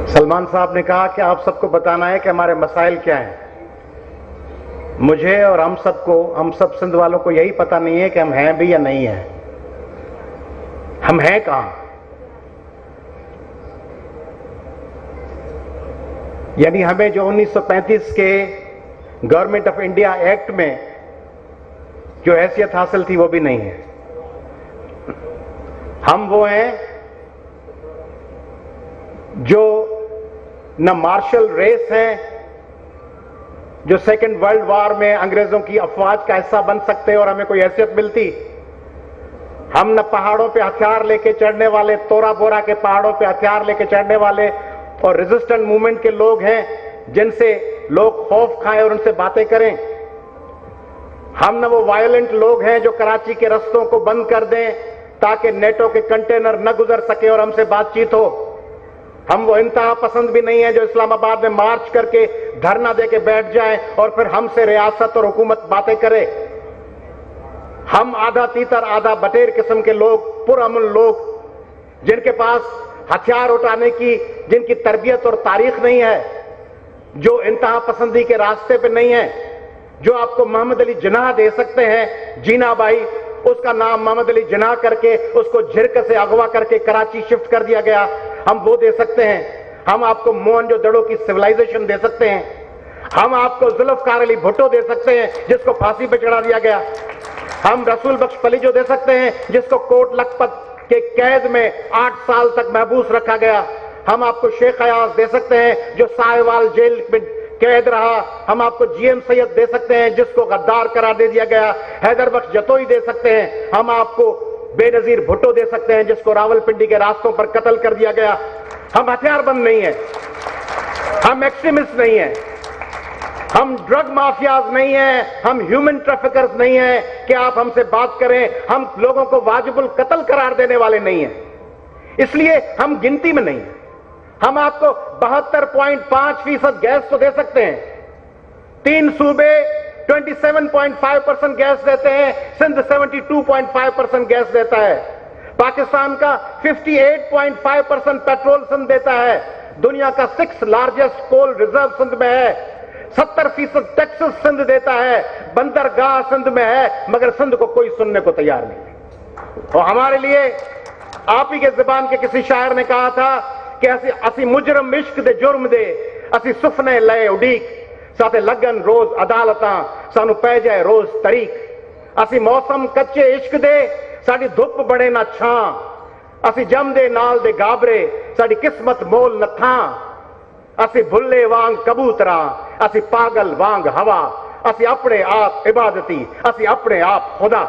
سلمان صاحب نے کہا کہ آپ سب کو بتانا ہے کہ ہمارے مسائل کیا ہیں. مجھے اور ہم سب سندھ والوں کو یہی پتہ نہیں ہے کہ ہم ہیں بھی یا نہیں ہیں. ہم ہیں کہاں؟ یعنی ہمیں جو 1935 کے گورنمنٹ آف انڈیا ایکٹ میں جو حیثیت حاصل تھی وہ بھی نہیں ہے. ہم وہ ہیں جو نہ مارشل ریس ہیں جو سیکنڈ ورلڈ وار میں انگریزوں کی افواج کا حصہ بن سکتے اور ہمیں کوئی حیثیت ملتی. ہم نہ پہاڑوں پہ ہتھیار لے کے چڑھنے والے، تورا بورا کے پہاڑوں پہ ہتھیار لے کے چڑھنے والے اور ریزسٹنٹ موومنٹ کے لوگ ہیں جن سے لوگ خوف کھائیں اور ان سے باتیں کریں. ہم نہ وہ وائلنٹ لوگ ہیں جو کراچی کے رستوں کو بند کر دیں تاکہ نیٹو کے کنٹینر نہ گزر سکے اور ہم سے بات چیت ہو. ہم وہ انتہا پسند بھی نہیں ہیں جو اسلام آباد میں مارچ کر کے دھرنا دے کے بیٹھ جائیں اور پھر ہم سے ریاست اور حکومت باتیں کرے. ہم آدھا تیتر آدھا بٹیر قسم کے لوگ، پرامن لوگ جن کے پاس ہتھیار اٹھانے کی، جن کی تربیت اور تاریخ نہیں ہے، جو انتہا پسندی کے راستے پہ نہیں ہے، جو آپ کو محمد علی جناح دے سکتے ہیں. جینا بھائی، اس کا نام محمد علی جناح کر کے اس کو جھرک سے اغوا کر کے کراچی شفٹ کر دیا گیا. ہم وہ دے سکتے ہیں. ہم آپ کو موہنجو دڑو کی سویلائزیشن دے سکتے ہیں. ہم آپ کو ذوالفقار علی بھٹو دے سکتے ہیں جس کو پھانسی پہ چڑھا دیا گیا. ہم رسول بخش پلیجو دے سکتے ہیں جس کو کوٹ لکھپت کے قید میں 8 سال تک محبوس رکھا گیا. ہم آپ کو شیخ ایاز دے سکتے ہیں جو ساہیوال جیل میں قید رہا. ہم آپ کو جی ایم سید دے سکتے ہیں جس کو غدار قرار دے دیا گیا. حیدر بخش جتوئی دے سکتے ہیں. ہم آپ کو بے نظیر بھٹو دے سکتے ہیں جس کو راول پنڈی کے راستوں پر قتل کر دیا گیا. ہم ہتھیار بند نہیں ہیں، ہم ایکسٹریمسٹ نہیں ہیں، ہم ڈرگ مافیاز نہیں ہیں، ہم ہیومن ٹریفکرز نہیں ہیں کہ آپ ہم سے بات کریں. ہم لوگوں کو واجب القتل قرار دینے والے نہیں ہیں، اس لیے ہم گنتی میں نہیں ہیں. ہم آپ کو 72.5% گیس تو دے سکتے ہیں. 3 صوبے 27.5% گیس دیتے ہیں، سندھ 72.5% گیس دیتا ہے. پاکستان کا 58.5% پیٹرول سندھ دیتا ہے. دنیا کا 6 لارجسٹ کول ریزرو سندھ میں ہے. 70% ٹیکسس سندھ دیتا ہے. بندرگاہ سندھ میں ہے، مگر سندھ کو کوئی سننے کو تیار نہیں. اور ہمارے لیے آپ ہی کے زبان کے کسی شاعر نے کہا تھا کہ اسی مجرم عشق دے جرم دے اسی سفنے لئے اڈیک ساتھ لگن روز عدالتاں سانو پہ جائے روز طریق. اسی موسم کچے عشق دے ساڑی دھپ بڑے نہ چھاں. اسی جم دے نال دے گابرے ساڑی قسمت مول نہ تھاں. اسی بھلے وانگ کبوتراں اسی پاگل وانگ ہوا. اسی اپنے آپ عبادتی اسی اپنے آپ خدا.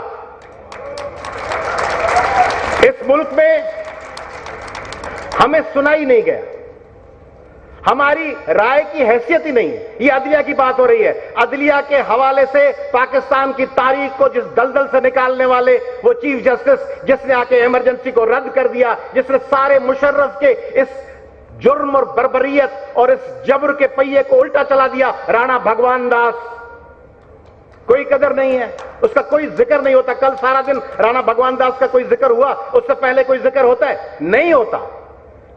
اس ملک میں ہمیں سنا ہی نہیں گیا، ہماری رائے کی حیثیت ہی نہیں ہے. یہ عدلیہ کی بات ہو رہی ہے. عدلیہ کے حوالے سے پاکستان کی تاریخ کو جس دلدل سے نکالنے والے وہ چیف جسٹس جس نے آ کے ایمرجنسی کو رد کر دیا، جس نے سارے مشرف کے اس جرم اور بربریت اور اس جبر کے پہیے کو الٹا چلا دیا، رانا بھگوان داس. کوئی قدر نہیں ہے، اس کا کوئی ذکر نہیں ہوتا. کل سارا دن رانا بھگوان داس کا کوئی ذکر ہوا؟ اس سے پہلے کوئی ذکر ہوتا ہے؟ نہیں ہوتا.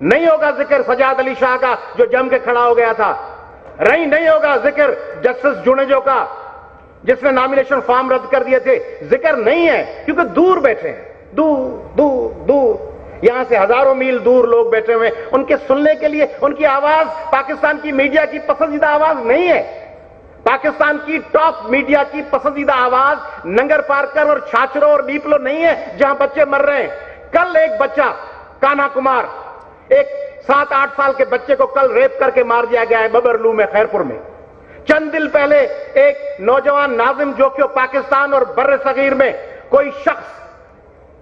نہیں ہوگا ذکر سجاد علی شاہ کا جو جم کے کھڑا ہو گیا تھا. نہیں ہوگا ذکر جسٹس جونیجو کا جس نے نامینیشن فارم رد کر دیے تھے. ذکر نہیں ہے کیونکہ دور بیٹھے ہیں، دور یہاں سے ہزاروں میل دور لوگ بیٹھے ہوئے. ان کے سننے کے لیے ان کی آواز پاکستان کی میڈیا کی پسندیدہ آواز نہیں ہے. پاکستان کی ٹاپ میڈیا کی پسندیدہ آواز ننگر پارکر اور چھاچرو اور نیپلو نہیں ہے جہاں بچے مر رہے ہیں. کل ایک بچہ کانا کمار، ایک 7-8 سال کے بچے کو کل ریپ کر کے مار دیا گیا ہے ببرلو میں، خیرپور میں. چند دن پہلے ایک نوجوان ناظم جوکیو پاکستان اور بر صغیر میں کوئی شخص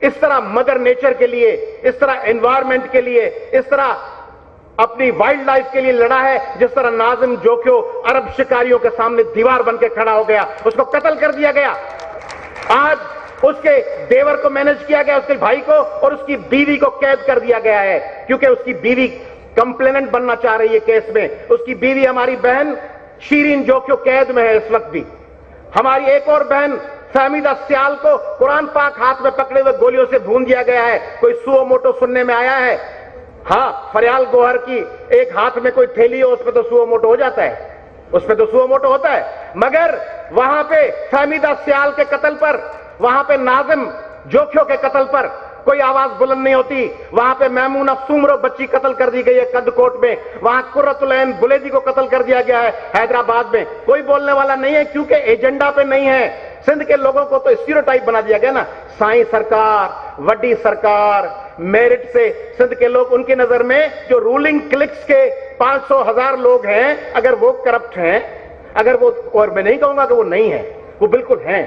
اس طرح مدر نیچر کے لیے، اس طرح انوائرمنٹ کے لیے، اس طرح اپنی وائلڈ لائف کے لیے لڑا ہے جس طرح ناظم جوکیو عرب شکاریوں کے سامنے دیوار بن کے کھڑا ہو گیا. اس کو قتل کر دیا گیا. آج اس کے دیور کو مینج کیا گیا، اس کے بھائی کو، اور اس کی بیوی کو قید کر دیا گیا ہے کیونکہ اس کی بیوی کمپلیننٹ بننا چاہ رہی ہے کیس میں. اس کی بیوی ہماری بہن شیرین جوکیو قید میں ہے اس وقت بھی. ہماری ایک اور بہن फहमीदा सियाल को कुरान पाक हाथ में पकड़े हुए गोलियों से भून दिया गया है। कोई सुओ मोटो सुनने में आया है? हाँ, फरियाल गोहर की एक हाथ में कोई थैली हो, उस पर तो सुओ मोटो हो जाता है, उस पर तो सुओ मोटो होता है। मगर वहां पे फहमीदा सियाल के कत्ल पर, वहां पे नाजिम जोखियों के कत्ल पर कोई आवाज बुलंद नहीं होती। वहां पे मैमूना सुमरो बच्ची कत्ल कर दी गई है कदकोट में, वहां कुर्रतुल ऐन बुलेदी को कत्ल कर दिया गया है हैदराबाद में। कोई बोलने वाला नहीं है, क्योंकि एजेंडा पे नहीं है। सिंध के लोगों को तो स्टीरियोटाइप बना दिया गया ना, साईं सरकार, वड्डी सरकार, मेरिट से सिंध के लोग, उनकी नजर में जो रूलिंग क्लिक्स के 500,000 लोग हैं, अगर वो करप्ट हैं, अगर वो, और मैं नहीं कहूंगा कि वो नहीं है, वो बिल्कुल हैं।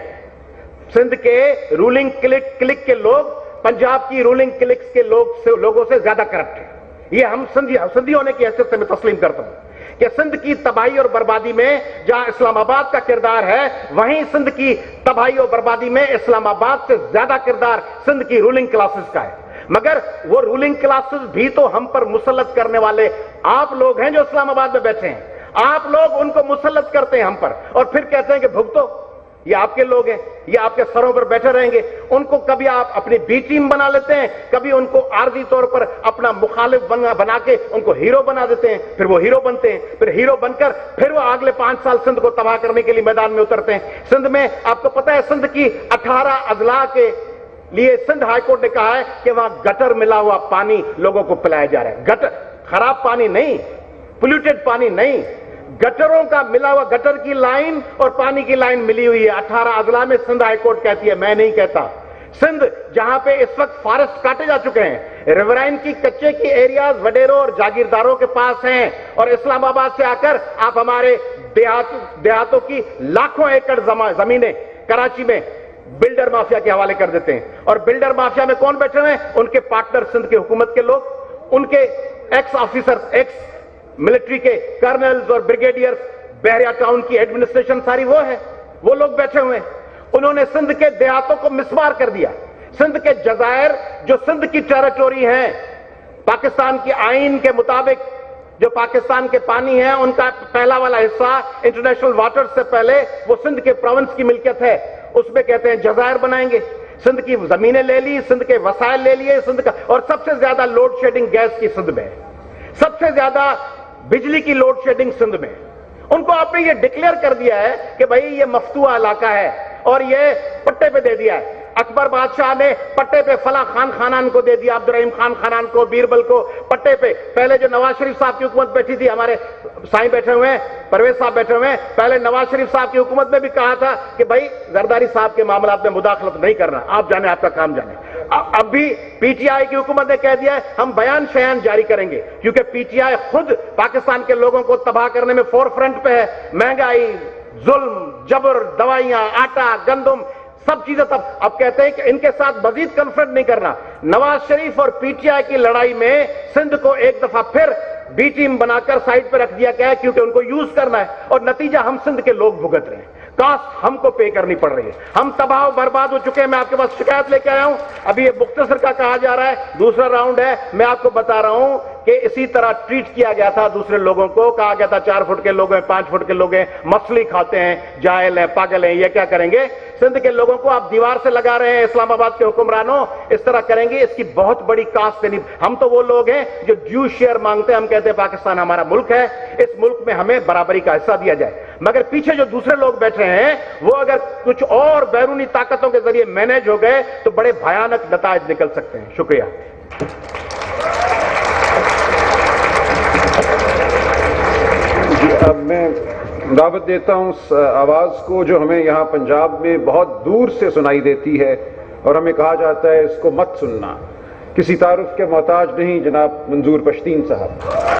सिंध के रूलिंग क्लिक के लोग पंजाब की रूलिंग क्लिक्स के लोगों से ज्यादा करप्ट है। ये हम सिंधी होने की हैसियत से मैं तस्लीम करता हूं कि सिंध की तबाही और बर्बादी में जहां इस्लामाबाद का किरदार है, वहीं सिंध की तबाही और बर्बादी में इस्लामाबाद से ज्यादा किरदार सिंध की रूलिंग क्लासेस का है। मगर वो रूलिंग क्लासेस भी तो हम पर मुसल्लत करने वाले आप लोग हैं जो इस्लामाबाद में बैठे हैं। आप लोग उनको मुसल्लत करते हैं हम पर, और फिर कहते हैं कि भुगतो, ये आपके लोग हैं, ये आपके सरों पर बैठे रहेंगे। उनको कभी आप अपनी बी टीम बना लेते हैं, कभी उनको आर्जी तौर पर अपना मुखालिफ बना के उनको हीरो बना देते हैं, फिर वो हीरो बनते हैं, फिर हीरो बनकर फिर वो अगले 5 साल सिंध को तबाह करने के लिए मैदान में उतरते हैं। सिंध में आपको पता है, सिंध की 18 अजला के लिए सिंध हाईकोर्ट ने कहा है कि वहां गटर मिला हुआ पानी लोगों को पिलाया जा रहा है। गटर, खराब पानी नहीं, पोल्यूटेड पानी नहीं, गटरों का मिला हुआ, गटर की लाइन और पानी की लाइन मिली हुई है 18 अजला में। सिंध हाईकोर्ट कहती है, मैं नहीं कहता। सिंध जहां पे इस वक्त फॉरेस्ट काटे जा चुके हैं, रिवराइन की कच्चे की एरियाज वडेरों और जागीरदारों के पास हैं, और इस्लामाबाद से आकर आप हमारे देहातों की लाखों एकड़ जमीनें कराची में बिल्डर माफिया के हवाले कर देते हैं। और बिल्डर माफिया में कौन बैठे हुए हैं? उनके पार्टनर सिंध के हुकूमत के लोग, उनके एक्स ऑफिसर, एक्स मिलिट्री के कर्नल्स और ब्रिगेडियर्स, बहरिया टाउन की एडमिनिस्ट्रेशन सारी वो है, वो लोग बैठे हुए हैं। उन्होंने सिंध के देहातों को मिसमार कर दिया। सिंध के जजायर जो सिंध की टेरिटोरी है, पाकिस्तान की आईन के मुताबिक जो पाकिस्तान के पानी है, उनका पहला वाला हिस्सा इंटरनेशनल वाटर से पहले वो सिंध के प्रोविंस की मिल्कियत है, उसमें कहते हैं जजायर बनाएंगे। सिंध की जमीनें ले ली, सिंध के वसाइल ले लिए सिंध का, और सबसे ज्यादा लोड शेडिंग गैस की सिंध में, सबसे ज्यादा बिजली की लोड शेडिंग सिंध में। उनको आपने ये डिक्लेयर कर दिया है कि भाई ये मफ्तूआ इलाका है, और ये पट्टे पे दे दिया है। अकबर बादशाह ने पट्टे पे फला खान खानान को दे दिया, अब्दुर्रहीम खान खानान को, बीरबल को पट्टे पे। पहले जो नवाज शरीफ साहब की हुकूमत बैठी थी, हमारे साईं बैठे हुए हैं, परवेज साहब बैठे हुए हैं, पहले नवाज शरीफ साहब की हुकूमत में भी कहा था कि भाई जरदारी साहब के मामलात में मुदाखलत नहीं करना, आप जाने, आपका काम जाने। अब भी पीटीआई की हुकूमत ने कह दिया है हम बयान शयान जारी करेंगे, क्योंकि पीटीआई खुद पाकिस्तान के लोगों को तबाह करने में फोर फ्रंट पे है। महंगाई, जुल्म, जबर, दवाइयां, आटा, गंदम, सब चीजें। तब अब कहते हैं कि इनके साथ मजीद कन्फ्रंट नहीं करना। नवाज शरीफ और पीटीआई की लड़ाई में सिंध को एक दफा फिर बी टीम बनाकर साइड पर रख दिया गया है, क्योंकि उनको यूज करना है, और नतीजा हम सिंध के लोग भुगत रहे हैं। कास्ट हमको पे करनी पड़ रही है, हम तबाह बर्बाद हो चुके हैं। मैं आपके पास शिकायत लेके आया हूं, अभी ये मुख्तसर का कहा जा रहा है, दूसरा राउंड है। मैं आपको बता रहा हूं कि इसी तरह ट्रीट किया गया था दूसरे लोगों को, कहा गया था 4 फुट के लोग हैं, 5 फुट के लोग हैं, मछली खाते हैं, जाहिल हैं, पागल हैं, ये क्या करेंगे। सिंध के लोगों को आप दीवार से लगा रहे हैं इस्लामाबाद के हुक्मरानों, इस तरह करेंगे, इसकी बहुत बड़ी कास्ट नहीं। हम तो वो लोग हैं जो ड्यू शेयर मांगते हैं, हम कहते हैं पाकिस्तान हमारा मुल्क है, इस मुल्क में हमें बराबरी का हिस्सा दिया जाए। मगर पीछे जो दूसरे लोग बैठे हैं, वो अगर कुछ और बैरूनी ताकतों के जरिए मैनेज हो गए तो बड़े भयानक नतायज निकल सकते हैं। शुक्रिया। अब मैं दावत देता हूं उस आवाज को जो हमें यहाँ पंजाब में बहुत दूर से सुनाई देती है, और हमें कहा जाता है इसको मत सुनना। किसी तारुफ के मोहताज नहीं जनाब मंजूर पश्तीन साहब।